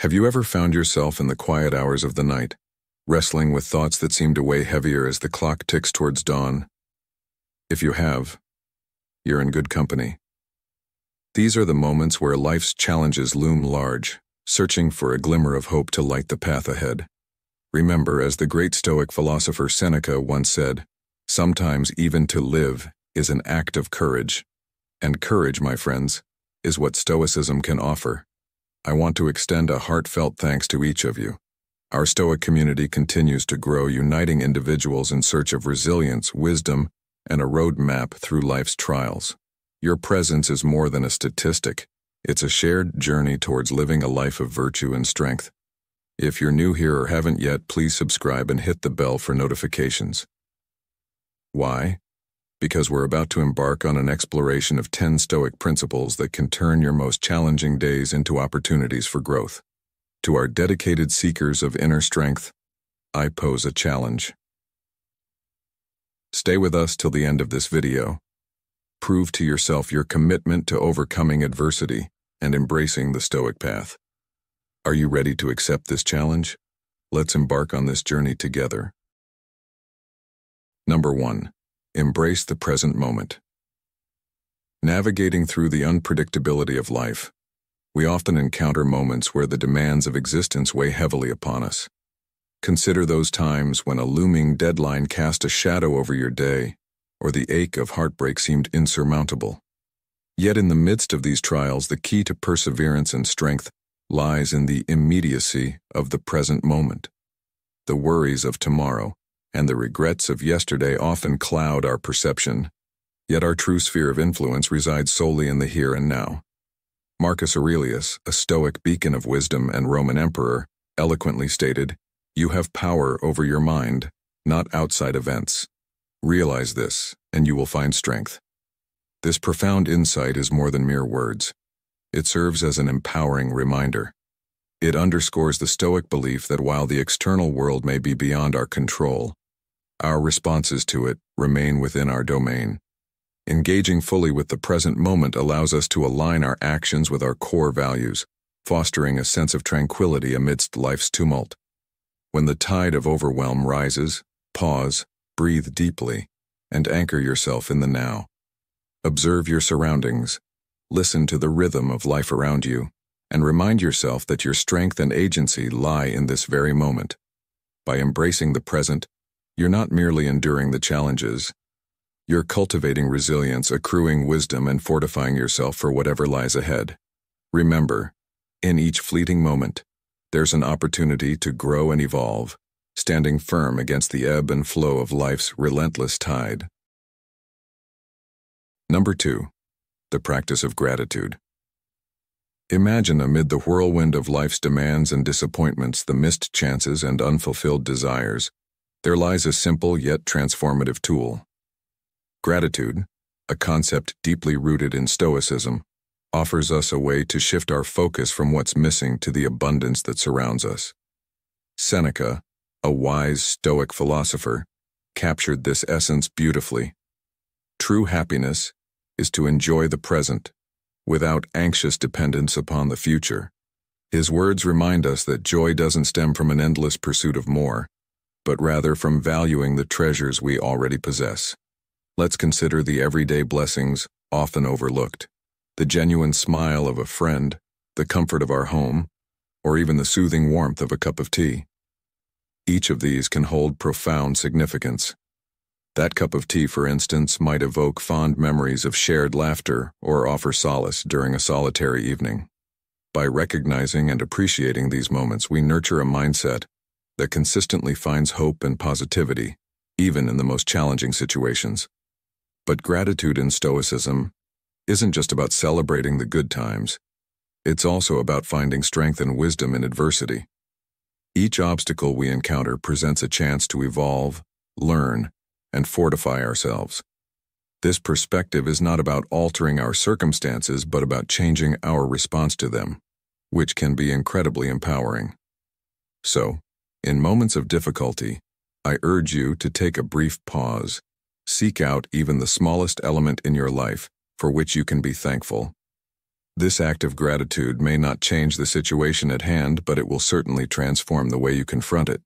Have you ever found yourself in the quiet hours of the night, wrestling with thoughts that seem to weigh heavier as the clock ticks towards dawn? If you have, you're in good company. These are the moments where life's challenges loom large, searching for a glimmer of hope to light the path ahead. Remember, as the great Stoic philosopher Seneca once said, sometimes even to live is an act of courage. And courage, my friends, is what Stoicism can offer. I want to extend a heartfelt thanks to each of you. Our Stoic community continues to grow, uniting individuals in search of resilience, wisdom, and a roadmap through life's trials. Your presence is more than a statistic. It's a shared journey towards living a life of virtue and strength. If you're new here or haven't yet, please subscribe and hit the bell for notifications. Why? Because we're about to embark on an exploration of 10 Stoic principles that can turn your most challenging days into opportunities for growth. To our dedicated seekers of inner strength, I pose a challenge. Stay with us till the end of this video. Prove to yourself your commitment to overcoming adversity and embracing the Stoic path. Are you ready to accept this challenge? Let's embark on this journey together. Number 1. Embrace the present moment. Navigating through the unpredictability of life, we often encounter moments where the demands of existence weigh heavily upon us. Consider those times when a looming deadline cast a shadow over your day, or the ache of heartbreak seemed insurmountable. Yet in the midst of these trials, the key to perseverance and strength lies in the immediacy of the present moment. The worries of tomorrow and the regrets of yesterday often cloud our perception, yet our true sphere of influence resides solely in the here and now. Marcus Aurelius, a Stoic beacon of wisdom and Roman emperor, eloquently stated, "You have power over your mind, not outside events. Realize this, and you will find strength." This profound insight is more than mere words. It serves as an empowering reminder. It underscores the Stoic belief that while the external world may be beyond our control, our responses to it remain within our domain. Engaging fully with the present moment allows us to align our actions with our core values, fostering a sense of tranquility amidst life's tumult. When the tide of overwhelm rises, pause, breathe deeply, and anchor yourself in the now. Observe your surroundings, listen to the rhythm of life around you, and remind yourself that your strength and agency lie in this very moment. By embracing the present, you're not merely enduring the challenges. You're cultivating resilience, accruing wisdom, and fortifying yourself for whatever lies ahead. Remember, in each fleeting moment, there's an opportunity to grow and evolve, standing firm against the ebb and flow of life's relentless tide. Number 2. The practice of gratitude. Imagine amid the whirlwind of life's demands and disappointments, the missed chances and unfulfilled desires, there lies a simple yet transformative tool. Gratitude, a concept deeply rooted in Stoicism, offers us a way to shift our focus from what's missing to the abundance that surrounds us. Seneca, a wise Stoic philosopher, captured this essence beautifully. True happiness is to enjoy the present, without anxious dependence upon the future. His words remind us that joy doesn't stem from an endless pursuit of more, but rather from valuing the treasures we already possess. Let's consider the everyday blessings often overlooked, the genuine smile of a friend, the comfort of our home, or even the soothing warmth of a cup of tea. Each of these can hold profound significance. That cup of tea, for instance, might evoke fond memories of shared laughter or offer solace during a solitary evening. By recognizing and appreciating these moments, we nurture a mindset that consistently finds hope and positivity, even in the most challenging situations. But gratitude in Stoicism isn't just about celebrating the good times. It's also about finding strength and wisdom in adversity. Each obstacle we encounter presents a chance to evolve, learn, and fortify ourselves. This perspective is not about altering our circumstances, but about changing our response to them, which can be incredibly empowering. So, in moments of difficulty, I urge you to take a brief pause. Seek out even the smallest element in your life for which you can be thankful. This act of gratitude may not change the situation at hand, but it will certainly transform the way you confront it.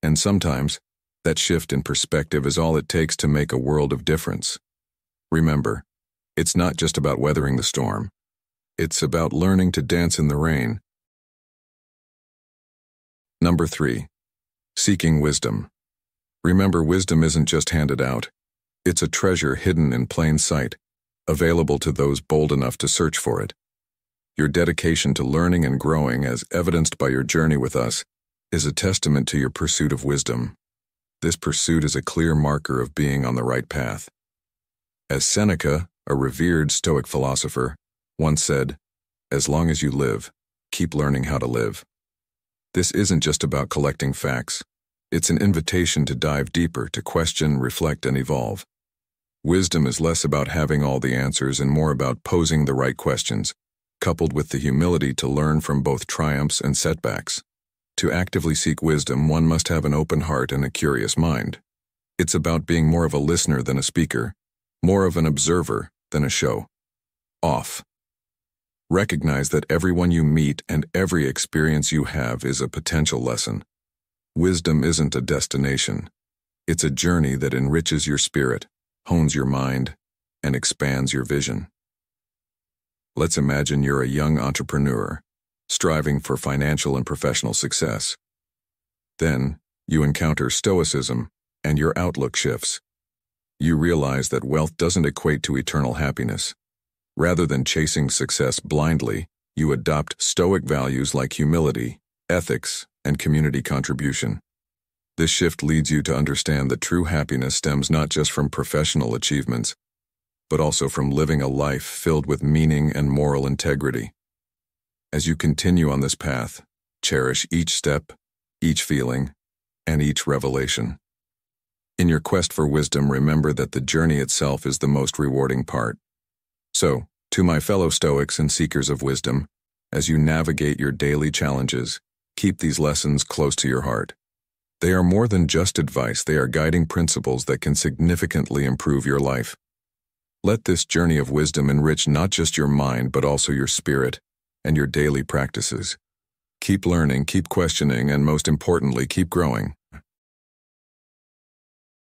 And sometimes, that shift in perspective is all it takes to make a world of difference. Remember, it's not just about weathering the storm. It's about learning to dance in the rain. Number 3. Seeking wisdom. Remember, wisdom isn't just handed out. It's a treasure hidden in plain sight, available to those bold enough to search for it. Your dedication to learning and growing, as evidenced by your journey with us, is a testament to your pursuit of wisdom. This pursuit is a clear marker of being on the right path. As Seneca, a revered Stoic philosopher, once said, "As long as you live, keep learning how to live." This isn't just about collecting facts. It's an invitation to dive deeper, to question, reflect, and evolve. Wisdom is less about having all the answers and more about posing the right questions, coupled with the humility to learn from both triumphs and setbacks. To actively seek wisdom, one must have an open heart and a curious mind. It's about being more of a listener than a speaker, more of an observer than a show-off. Recognize that everyone you meet and every experience you have is a potential lesson. Wisdom isn't a destination. It's a journey that enriches your spirit, hones your mind, and expands your vision. Let's imagine you're a young entrepreneur, striving for financial and professional success. Then, you encounter Stoicism, and your outlook shifts. You realize that wealth doesn't equate to eternal happiness. Rather than chasing success blindly, you adopt Stoic values like humility, ethics, and community contribution. This shift leads you to understand that true happiness stems not just from professional achievements, but also from living a life filled with meaning and moral integrity. As you continue on this path, cherish each step, each feeling, and each revelation. In your quest for wisdom, remember that the journey itself is the most rewarding part. So, to my fellow Stoics and seekers of wisdom, as you navigate your daily challenges, keep these lessons close to your heart. They are more than just advice, they are guiding principles that can significantly improve your life. Let this journey of wisdom enrich not just your mind, but also your spirit and your daily practices. Keep learning, keep questioning, and most importantly, keep growing.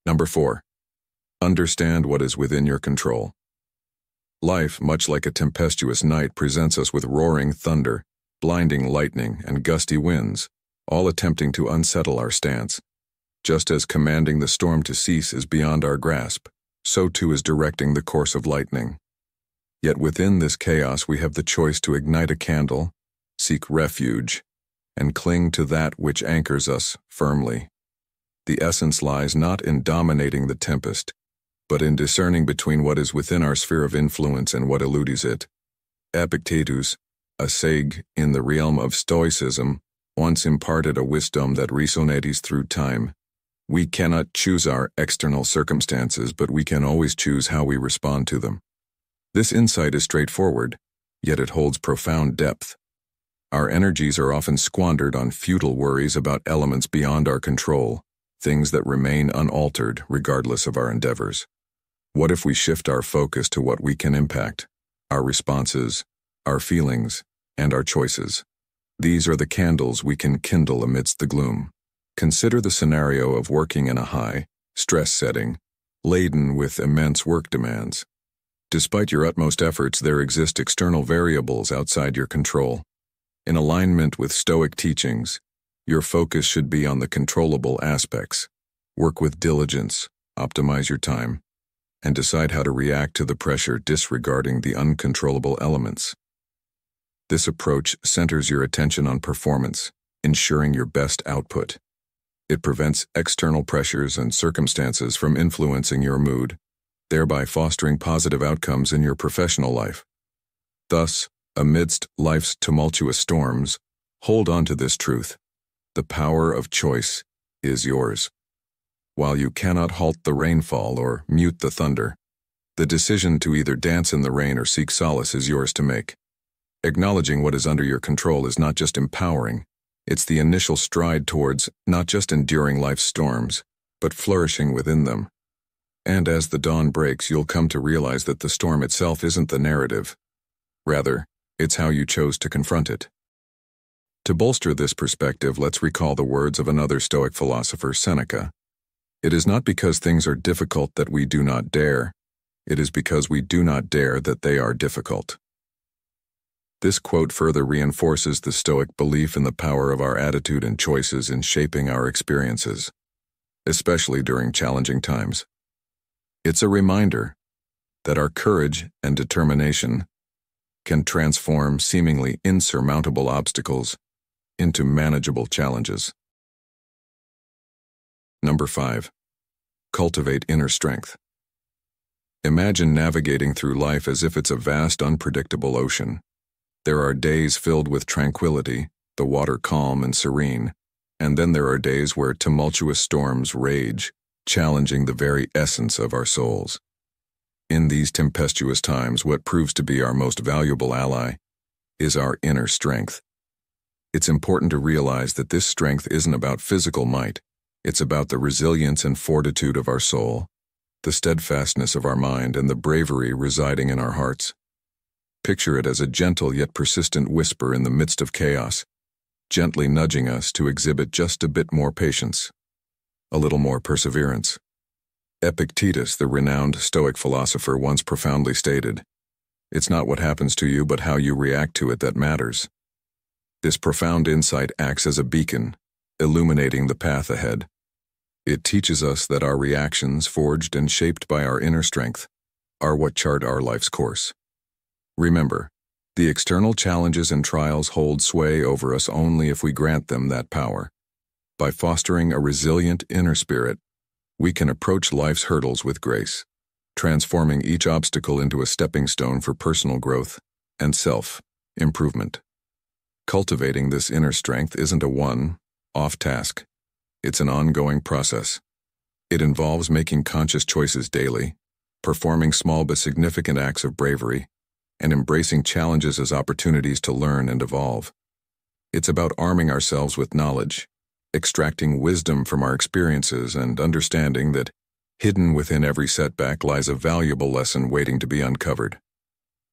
Number 4. Understand what is within your control. Life, much like a tempestuous night, presents us with roaring thunder, blinding lightning, and gusty winds, all attempting to unsettle our stance. Just as commanding the storm to cease is beyond our grasp, so too is directing the course of lightning. Yet within this chaos we have the choice to ignite a candle, seek refuge, and cling to that which anchors us firmly. The essence lies not in dominating the tempest, but in discerning between what is within our sphere of influence and what eludes it. Epictetus, a sage in the realm of Stoicism, once imparted a wisdom that resonates through time. We cannot choose our external circumstances, but we can always choose how we respond to them. This insight is straightforward, yet it holds profound depth. Our energies are often squandered on futile worries about elements beyond our control, things that remain unaltered regardless of our endeavors. What if we shift our focus to what we can impact, our responses, our feelings, and our choices? These are the candles we can kindle amidst the gloom. Consider the scenario of working in a high, stress setting, laden with immense work demands. Despite your utmost efforts, there exist external variables outside your control. In alignment with Stoic teachings, your focus should be on the controllable aspects. Work with diligence, optimize your time, and decide how to react to the pressure, disregarding the uncontrollable elements. This approach centers your attention on performance, ensuring your best output. It prevents external pressures and circumstances from influencing your mood, thereby fostering positive outcomes in your professional life. Thus, amidst life's tumultuous storms, hold on to this truth. The power of choice is yours. While you cannot halt the rainfall or mute the thunder, the decision to either dance in the rain or seek solace is yours to make. Acknowledging what is under your control is not just empowering, it's the initial stride towards not just enduring life's storms, but flourishing within them. And as the dawn breaks, you'll come to realize that the storm itself isn't the narrative. Rather, It's how you chose to confront it. To bolster this perspective, let's recall the words of another Stoic philosopher, Seneca. It is not because things are difficult that we do not dare. It is because we do not dare that they are difficult. This quote further reinforces the Stoic belief in the power of our attitude and choices in shaping our experiences, especially during challenging times. It's a reminder that our courage and determination can transform seemingly insurmountable obstacles into manageable challenges. Number 5. Cultivate inner strength. Imagine navigating through life as if it's a vast, unpredictable ocean. There are days filled with tranquility, the water calm and serene, and then there are days where tumultuous storms rage, challenging the very essence of our souls. In these tempestuous times, what proves to be our most valuable ally is our inner strength. It's important to realize that this strength isn't about physical might. It's about the resilience and fortitude of our soul, the steadfastness of our mind, and the bravery residing in our hearts. Picture it as a gentle yet persistent whisper in the midst of chaos, gently nudging us to exhibit just a bit more patience, a little more perseverance. Epictetus, the renowned Stoic philosopher, once profoundly stated, "It's not what happens to you, but how you react to it that matters." This profound insight acts as a beacon, illuminating the path ahead. It teaches us that our reactions, forged and shaped by our inner strength, are what chart our life's course. Remember, the external challenges and trials hold sway over us only if we grant them that power. By fostering a resilient inner spirit, we can approach life's hurdles with grace, transforming each obstacle into a stepping stone for personal growth and self-improvement. Cultivating this inner strength isn't a one-off task. It's an ongoing process. It involves making conscious choices daily, performing small but significant acts of bravery, and embracing challenges as opportunities to learn and evolve. It's about arming ourselves with knowledge, extracting wisdom from our experiences, and understanding that hidden within every setback lies a valuable lesson waiting to be uncovered.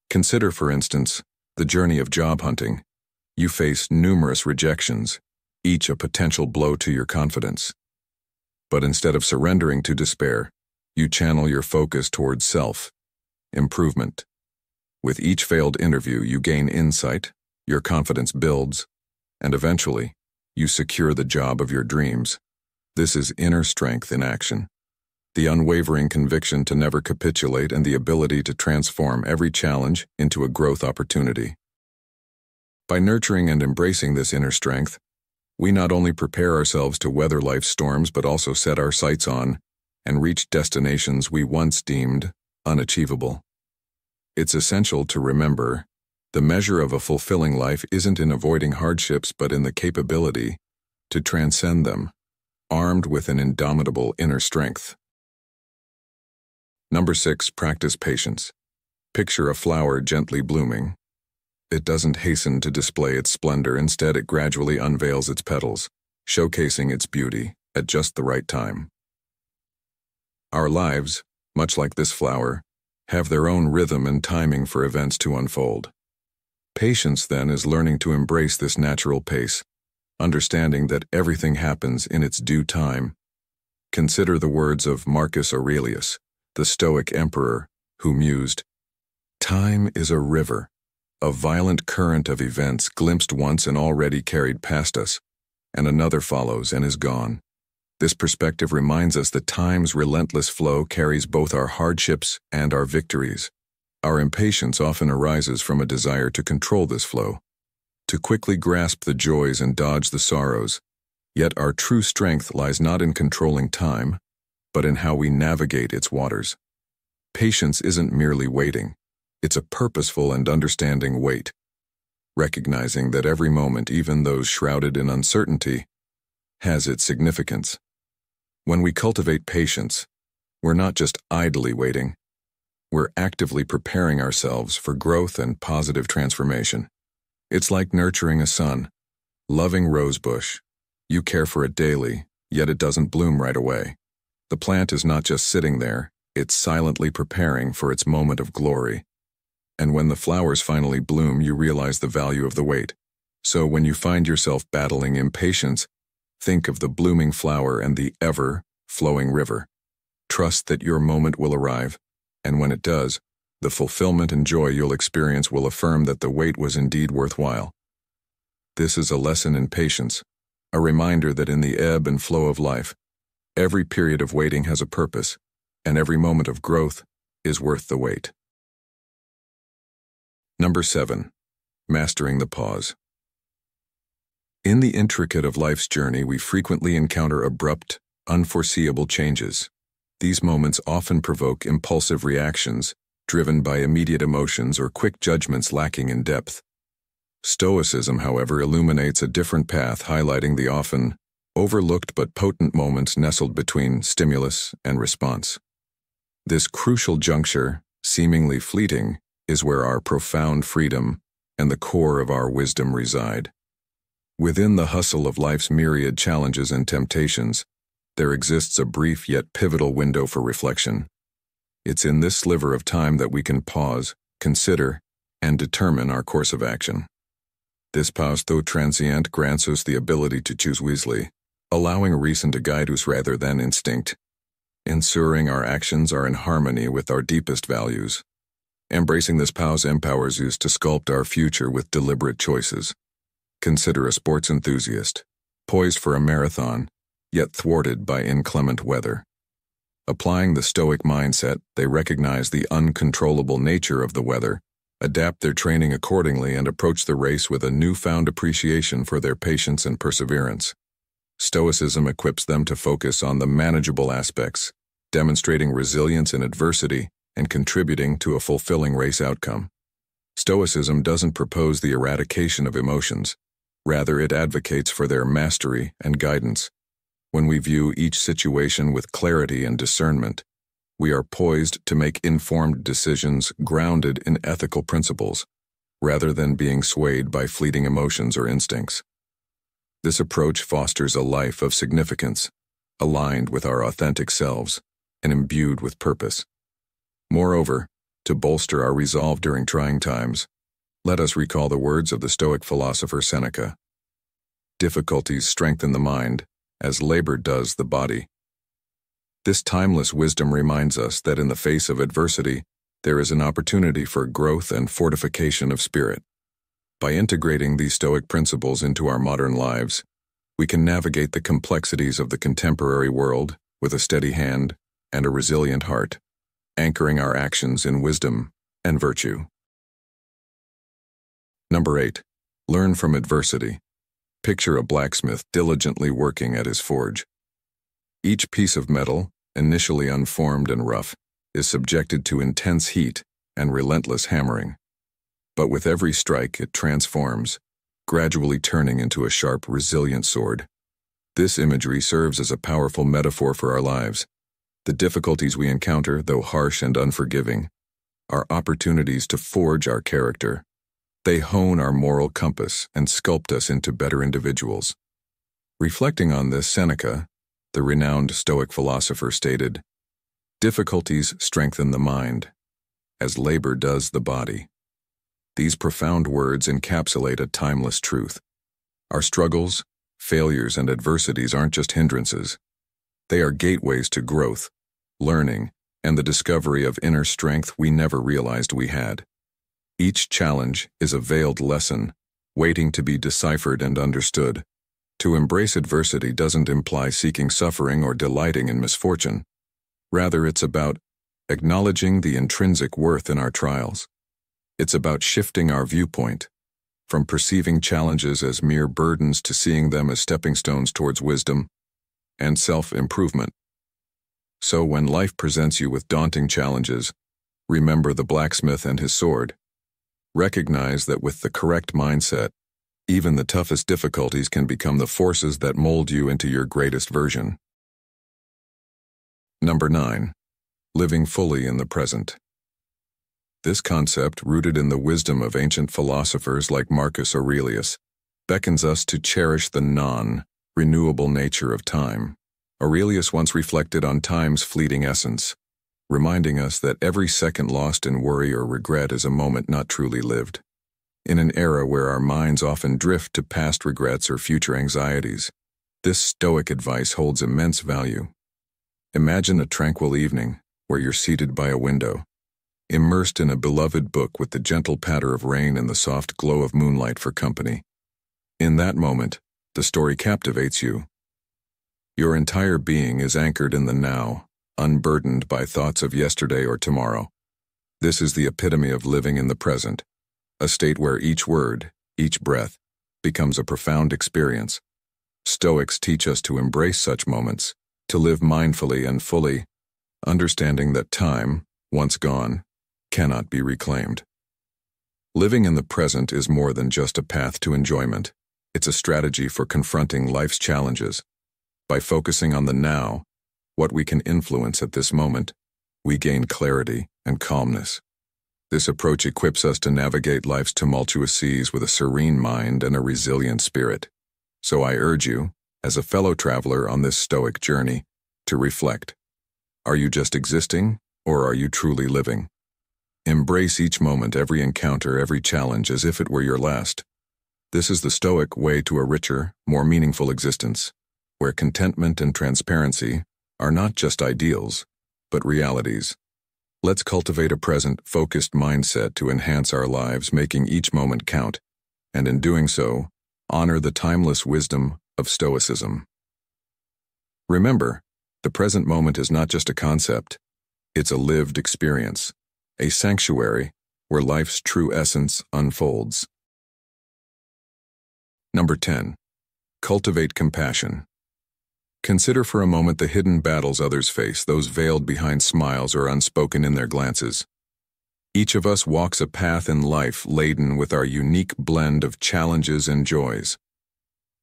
Consider, for instance, the journey of job hunting. You face numerous rejections, each a potential blow to your confidence. But instead of surrendering to despair, you channel your focus towards self-improvement. With each failed interview, you gain insight, your confidence builds, and eventually, you secure the job of your dreams. This is inner strength in action. The unwavering conviction to never capitulate and the ability to transform every challenge into a growth opportunity. By nurturing and embracing this inner strength, we not only prepare ourselves to weather life's storms but also set our sights on and reach destinations we once deemed unachievable. It's essential to remember, the measure of a fulfilling life isn't in avoiding hardships but in the capability to transcend them, armed with an indomitable inner strength. Number 6, practice patience. Picture a flower gently blooming. It doesn't hasten to display its splendor. Instead, it gradually unveils its petals, showcasing its beauty at just the right time. Our lives, much like this flower, have their own rhythm and timing for events to unfold. Patience, then, is learning to embrace this natural pace, understanding that everything happens in its due time. Consider the words of Marcus Aurelius, the Stoic emperor, who mused, "Time is a river, a violent current of events glimpsed once and already carried past us, and another follows and is gone." This perspective reminds us that time's relentless flow carries both our hardships and our victories. Our impatience often arises from a desire to control this flow, to quickly grasp the joys and dodge the sorrows. Yet our true strength lies not in controlling time, but in how we navigate its waters. Patience isn't merely waiting. It's a purposeful and understanding wait, recognizing that every moment, even those shrouded in uncertainty, has its significance. When we cultivate patience, we're not just idly waiting. We're actively preparing ourselves for growth and positive transformation. It's like nurturing a sun-loving rosebush. You care for it daily, yet it doesn't bloom right away. The plant is not just sitting there, it's silently preparing for its moment of glory. And when the flowers finally bloom, you realize the value of the wait. So when you find yourself battling impatience, think of the blooming flower and the ever-flowing river. Trust that your moment will arrive, and when it does, the fulfillment and joy you'll experience will affirm that the wait was indeed worthwhile. This is a lesson in patience, a reminder that in the ebb and flow of life, every period of waiting has a purpose, and every moment of growth is worth the wait. Number 7. Mastering the pause. In the intricate of life's journey, we frequently encounter abrupt, unforeseeable changes. These moments often provoke impulsive reactions, driven by immediate emotions or quick judgments lacking in depth. Stoicism, however, illuminates a different path, highlighting the often overlooked but potent moments nestled between stimulus and response. This crucial juncture, seemingly fleeting, is where our profound freedom and the core of our wisdom reside. Within the hustle of life's myriad challenges and temptations, there exists a brief yet pivotal window for reflection. It's in this sliver of time that we can pause, consider, and determine our course of action. This pause, though transient, grants us the ability to choose wisely, allowing reason to guide us rather than instinct, ensuring our actions are in harmony with our deepest values. Embracing this pause empowers us to sculpt our future with deliberate choices. Consider a sports enthusiast, poised for a marathon, yet thwarted by inclement weather. Applying the Stoic mindset, they recognize the uncontrollable nature of the weather, adapt their training accordingly, and approach the race with a newfound appreciation for their patience and perseverance. Stoicism equips them to focus on the manageable aspects, demonstrating resilience in adversity and contributing to a fulfilling race outcome. Stoicism doesn't propose the eradication of emotions. Rather, it advocates for their mastery and guidance. When we view each situation with clarity and discernment, we are poised to make informed decisions grounded in ethical principles, rather than being swayed by fleeting emotions or instincts. This approach fosters a life of significance, aligned with our authentic selves, and imbued with purpose. Moreover, to bolster our resolve during trying times, let us recall the words of the Stoic philosopher Seneca. Difficulties strengthen the mind, as labor does the body. This timeless wisdom reminds us that in the face of adversity, there is an opportunity for growth and fortification of spirit. By integrating these Stoic principles into our modern lives, we can navigate the complexities of the contemporary world with a steady hand and a resilient heart, anchoring our actions in wisdom and virtue. Number 8. Learn from adversity. Picture a blacksmith diligently working at his forge. Each piece of metal, initially unformed and rough, is subjected to intense heat and relentless hammering. But with every strike, it transforms, gradually turning into a sharp, resilient sword. This imagery serves as a powerful metaphor for our lives. The difficulties we encounter, though harsh and unforgiving, are opportunities to forge our character. They hone our moral compass and sculpt us into better individuals. Reflecting on this, Seneca, the renowned Stoic philosopher, stated, "Difficulties strengthen the mind, as labor does the body." These profound words encapsulate a timeless truth. Our struggles, failures, and adversities aren't just hindrances. They are gateways to growth, learning, and the discovery of inner strength we never realized we had. Each challenge is a veiled lesson, waiting to be deciphered and understood. To embrace adversity doesn't imply seeking suffering or delighting in misfortune. Rather, it's about acknowledging the intrinsic worth in our trials. It's about shifting our viewpoint, from perceiving challenges as mere burdens to seeing them as stepping stones towards wisdom and self-improvement. So when life presents you with daunting challenges, remember the blacksmith and his sword. Recognize that with the correct mindset, even the toughest difficulties can become the forces that mold you into your greatest version. Number 9. Living fully in the present. This concept, rooted in the wisdom of ancient philosophers like Marcus Aurelius, beckons us to cherish the non-renewable nature of time. Aurelius once reflected on time's fleeting essence, reminding us that every second lost in worry or regret is a moment not truly lived. In an era where our minds often drift to past regrets or future anxieties, this Stoic advice holds immense value. Imagine a tranquil evening where you're seated by a window, immersed in a beloved book with the gentle patter of rain and the soft glow of moonlight for company. In that moment, the story captivates you. Your entire being is anchored in the now, unburdened by thoughts of yesterday or tomorrow. This is the epitome of living in the present, a state where each word, each breath, becomes a profound experience. Stoics teach us to embrace such moments, to live mindfully and fully, understanding that time, once gone, cannot be reclaimed. Living in the present is more than just a path to enjoyment. It's a strategy for confronting life's challenges. By focusing on the now, what we can influence at this moment, we gain clarity and calmness. This approach equips us to navigate life's tumultuous seas with a serene mind and a resilient spirit. So I urge you, as a fellow traveler on this Stoic journey, to reflect. Are you just existing, or are you truly living? Embrace each moment, every encounter, every challenge as if it were your last. This is the Stoic way to a richer, more meaningful existence, where contentment and transparency are not just ideals, but realities. Let's cultivate a present, focused mindset to enhance our lives, making each moment count, and in doing so, honor the timeless wisdom of Stoicism. Remember, the present moment is not just a concept, it's a lived experience, a sanctuary where life's true essence unfolds. Number 10. Cultivate compassion. Consider for a moment the hidden battles others face, those veiled behind smiles or unspoken in their glances. Each of us walks a path in life laden with our unique blend of challenges and joys.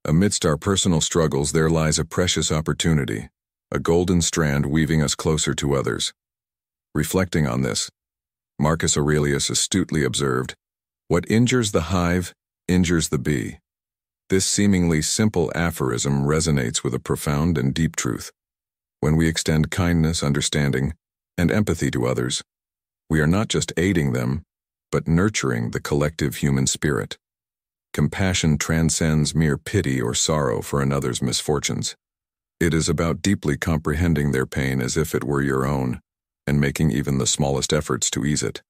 Amidst our personal struggles, there lies a precious opportunity, a golden strand weaving us closer to others. Reflecting on this, Marcus Aurelius astutely observed, "What injures the hive, injures the bee." This seemingly simple aphorism resonates with a profound and deep truth. When we extend kindness, understanding, and empathy to others, we are not just aiding them, but nurturing the collective human spirit. Compassion transcends mere pity or sorrow for another's misfortunes. It is about deeply comprehending their pain as if it were your own, and making even the smallest efforts to ease it.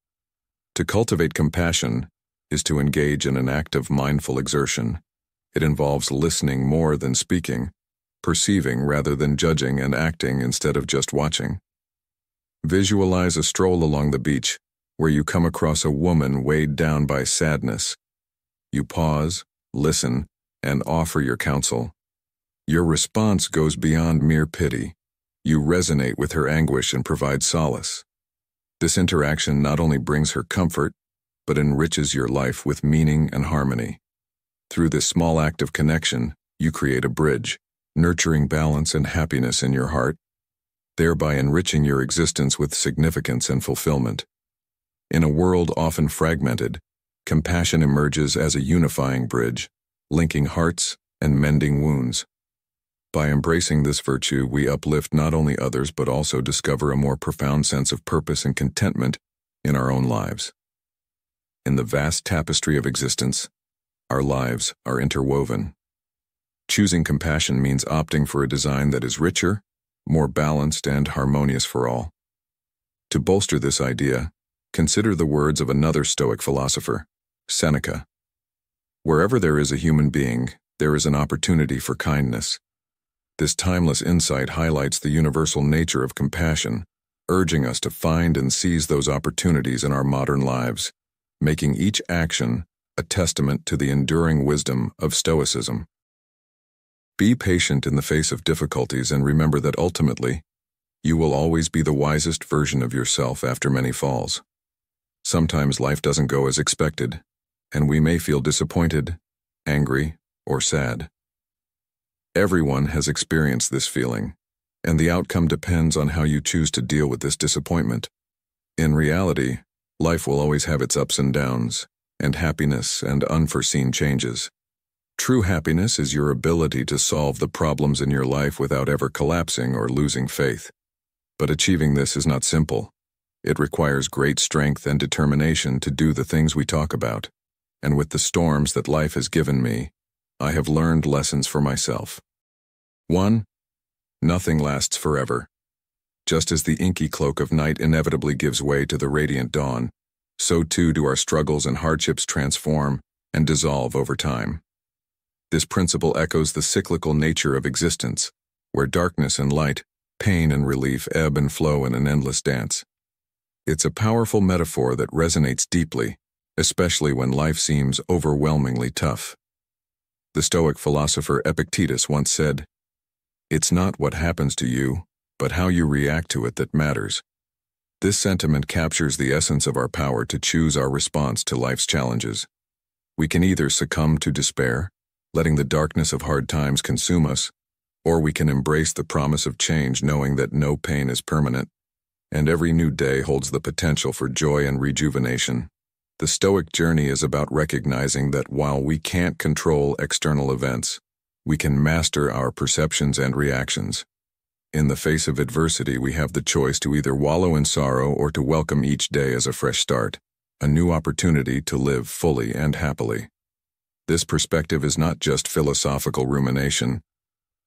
To cultivate compassion is to engage in an act of mindful exertion. It involves listening more than speaking, perceiving rather than judging, and acting instead of just watching. Visualize a stroll along the beach where you come across a woman weighed down by sadness. You pause, listen, and offer your counsel. Your response goes beyond mere pity. You resonate with her anguish and provide solace. This interaction not only brings her comfort, but enriches your life with meaning and harmony. Through this small act of connection, you create a bridge, nurturing balance and happiness in your heart, thereby enriching your existence with significance and fulfillment. In a world often fragmented, compassion emerges as a unifying bridge, linking hearts and mending wounds. By embracing this virtue, we uplift not only others but also discover a more profound sense of purpose and contentment in our own lives. In the vast tapestry of existence, our lives are interwoven. Choosing compassion means opting for a design that is richer, more balanced, and harmonious for all. To bolster this idea, consider the words of another Stoic philosopher, Seneca. Wherever there is a human being, there is an opportunity for kindness. This timeless insight highlights the universal nature of compassion, urging us to find and seize those opportunities in our modern lives, making each action a testament to the enduring wisdom of Stoicism. Be patient in the face of difficulties and remember that ultimately, you will always be the wisest version of yourself after many falls. Sometimes life doesn't go as expected, and we may feel disappointed, angry, or sad. Everyone has experienced this feeling, and the outcome depends on how you choose to deal with this disappointment. In reality, life will always have its ups and downs, and happiness and unforeseen changes. True happiness is your ability to solve the problems in your life without ever collapsing or losing faith. But achieving this is not simple. It requires great strength and determination to do the things we talk about. And with the storms that life has given me, I have learned lessons for myself. 1. Nothing lasts forever. Just as the inky cloak of night inevitably gives way to the radiant dawn, so too do our struggles and hardships transform and dissolve over time. This principle echoes the cyclical nature of existence, where darkness and light, pain and relief ebb and flow in an endless dance. It's a powerful metaphor that resonates deeply, especially when life seems overwhelmingly tough. The Stoic philosopher Epictetus once said, "It's not what happens to you, but how you react to it that matters." This sentiment captures the essence of our power to choose our response to life's challenges. We can either succumb to despair, letting the darkness of hard times consume us, or we can embrace the promise of change knowing that no pain is permanent, and every new day holds the potential for joy and rejuvenation. The Stoic journey is about recognizing that while we can't control external events, we can master our perceptions and reactions. In the face of adversity, we have the choice to either wallow in sorrow or to welcome each day as a fresh start, a new opportunity to live fully and happily. This perspective is not just philosophical rumination.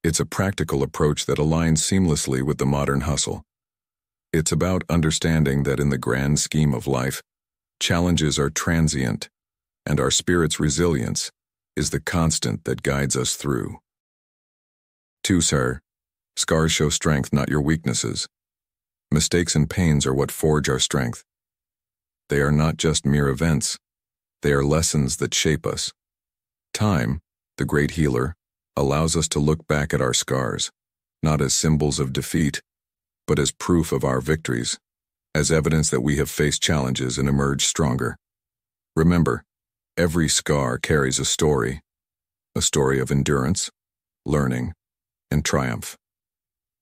It's a practical approach that aligns seamlessly with the modern hustle. It's about understanding that in the grand scheme of life, challenges are transient, and our spirit's resilience is the constant that guides us through. 2. Scars show strength, not your weaknesses. Mistakes and pains are what forge our strength. They are not just mere events. They are lessons that shape us. Time, the great healer, allows us to look back at our scars, not as symbols of defeat, but as proof of our victories, as evidence that we have faced challenges and emerged stronger. Remember, every scar carries a story of endurance, learning, and triumph.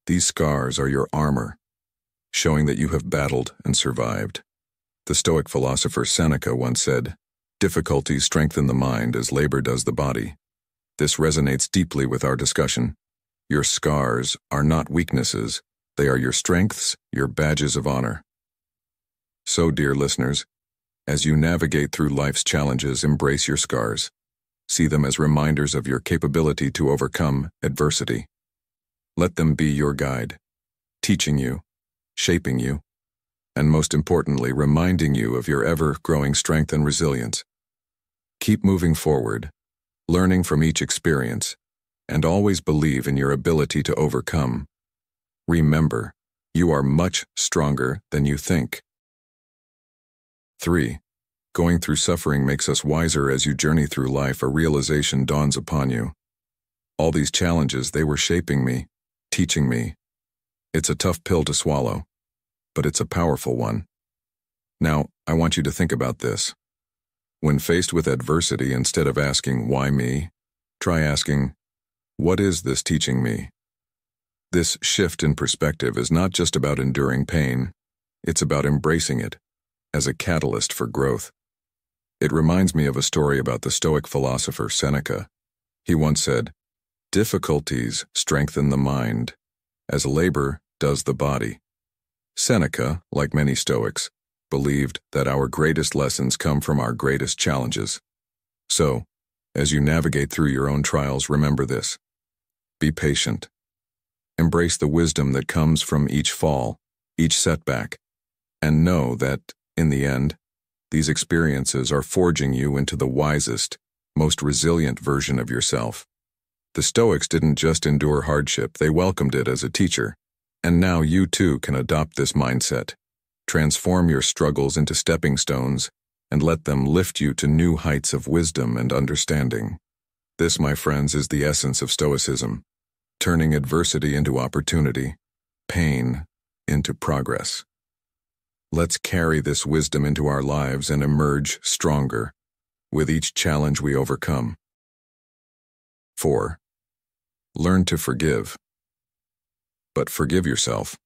These scars are your armor, showing that you have battled and survived. The Stoic philosopher Seneca once said, "Difficulties strengthen the mind as labor does the body." This resonates deeply with our discussion. Your scars are not weaknesses. They are your strengths, your badges of honor. So, dear listeners, as you navigate through life's challenges, embrace your scars. See them as reminders of your capability to overcome adversity. Let them be your guide, teaching you, shaping you, and most importantly, reminding you of your ever-growing strength and resilience. Keep moving forward, learning from each experience, and always believe in your ability to overcome. Remember, you are much stronger than you think. 3. Going through suffering makes us wiser. As you journey through life, a realization dawns upon you. All these challenges, they were shaping me, teaching me. It's a tough pill to swallow, but it's a powerful one. Now, I want you to think about this. When faced with adversity, instead of asking, "Why me?" try asking, "What is this teaching me?" This shift in perspective is not just about enduring pain, it's about embracing it as a catalyst for growth. It reminds me of a story about the Stoic philosopher Seneca. He once said, "Difficulties strengthen the mind, as labor does the body." Seneca, like many Stoics, believed that our greatest lessons come from our greatest challenges. So, as you navigate through your own trials, remember this. Be patient. Embrace the wisdom that comes from each fall, each setback, and know that, in the end, these experiences are forging you into the wisest, most resilient version of yourself. The Stoics didn't just endure hardship, they welcomed it as a teacher. And now you too can adopt this mindset. Transform your struggles into stepping stones and let them lift you to new heights of wisdom and understanding. This, my friends, is the essence of Stoicism, turning adversity into opportunity, pain into progress. Let's carry this wisdom into our lives and emerge stronger with each challenge we overcome. 4. Learn to forgive. But forgive yourself.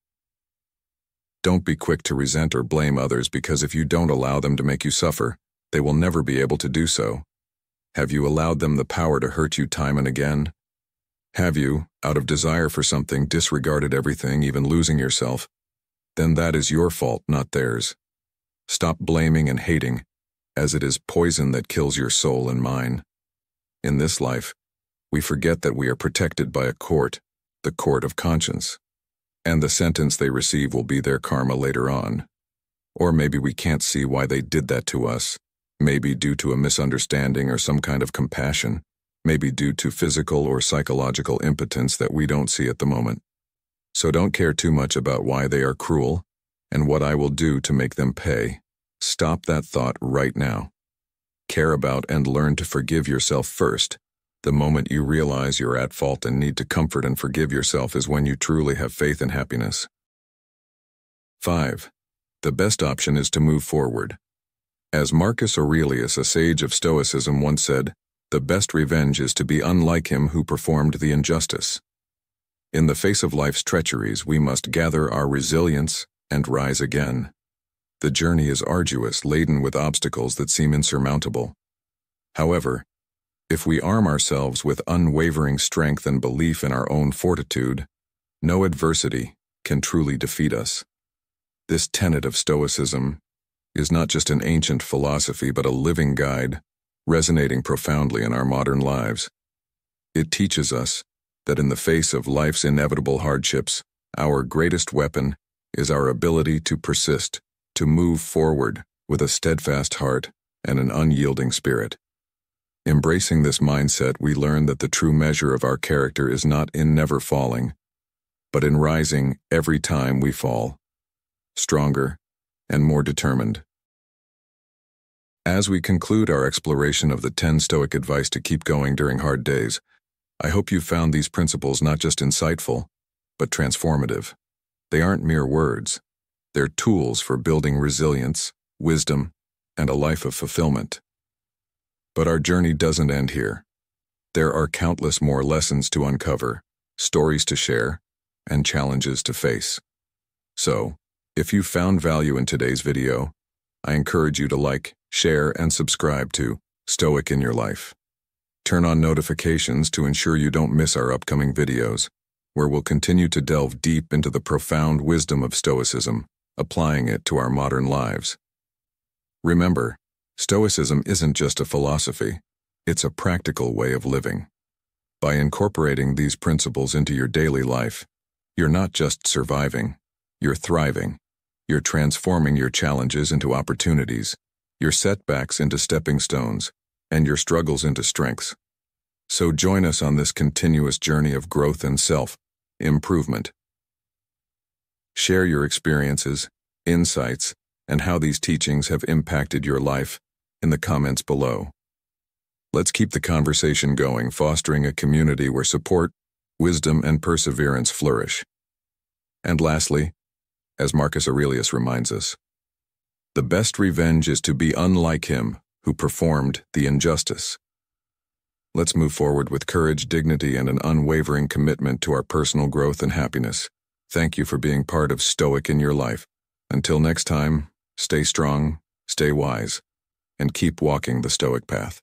Don't be quick to resent or blame others, because if you don't allow them to make you suffer, they will never be able to do so. Have you allowed them the power to hurt you time and again? Have you, out of desire for something, disregarded everything, even losing yourself, then that is your fault, not theirs. Stop blaming and hating, as it is poison that kills your soul and mine. In this life, we forget that we are protected by a court, the court of conscience, and the sentence they receive will be their karma later on. Or maybe we can't see why they did that to us, maybe due to a misunderstanding or some kind of compassion, maybe due to physical or psychological impotence that we don't see at the moment. So don't care too much about why they are cruel and what I will do to make them pay. Stop that thought right now. Care about and learn to forgive yourself first. The moment you realize you're at fault and need to comfort and forgive yourself is when you truly have faith and happiness. 5. The best option is to move forward. As Marcus Aurelius, a sage of Stoicism, once said, "The best revenge is to be unlike him who performed the injustice." In the face of life's treacheries, we must gather our resilience and rise again. The journey is arduous, laden with obstacles that seem insurmountable. However, if we arm ourselves with unwavering strength and belief in our own fortitude, no adversity can truly defeat us. This tenet of Stoicism is not just an ancient philosophy but a living guide, resonating profoundly in our modern lives. It teaches us that in the face of life's inevitable hardships, our greatest weapon is our ability to persist, to move forward with a steadfast heart and an unyielding spirit. Embracing this mindset, we learn that the true measure of our character is not in never falling, but in rising every time we fall, stronger and more determined. As we conclude our exploration of the 10 Stoic advice to keep going during hard days, I hope you found these principles not just insightful, but transformative. They aren't mere words. They're tools for building resilience, wisdom, and a life of fulfillment. But our journey doesn't end here. There are countless more lessons to uncover, stories to share, and challenges to face. So, if you found value in today's video, I encourage you to like, share, and subscribe to Stoic in Your Life. Turn on notifications to ensure you don't miss our upcoming videos, where we'll continue to delve deep into the profound wisdom of Stoicism, applying it to our modern lives. Remember, Stoicism isn't just a philosophy, it's a practical way of living. By incorporating these principles into your daily life, you're not just surviving, you're thriving. You're transforming your challenges into opportunities, your setbacks into stepping stones, and your struggles into strengths. So join us on this continuous journey of growth and self-improvement. Share your experiences, insights, and how these teachings have impacted your life in the comments below. Let's keep the conversation going, fostering a community where support, wisdom, and perseverance flourish. And lastly, as Marcus Aurelius reminds us, the best revenge is to be unlike him who performed the injustice. Let's move forward with courage, dignity, and an unwavering commitment to our personal growth and happiness. Thank you for being part of Stoic in Your Life. Until next time, stay strong, stay wise, and keep walking the Stoic path.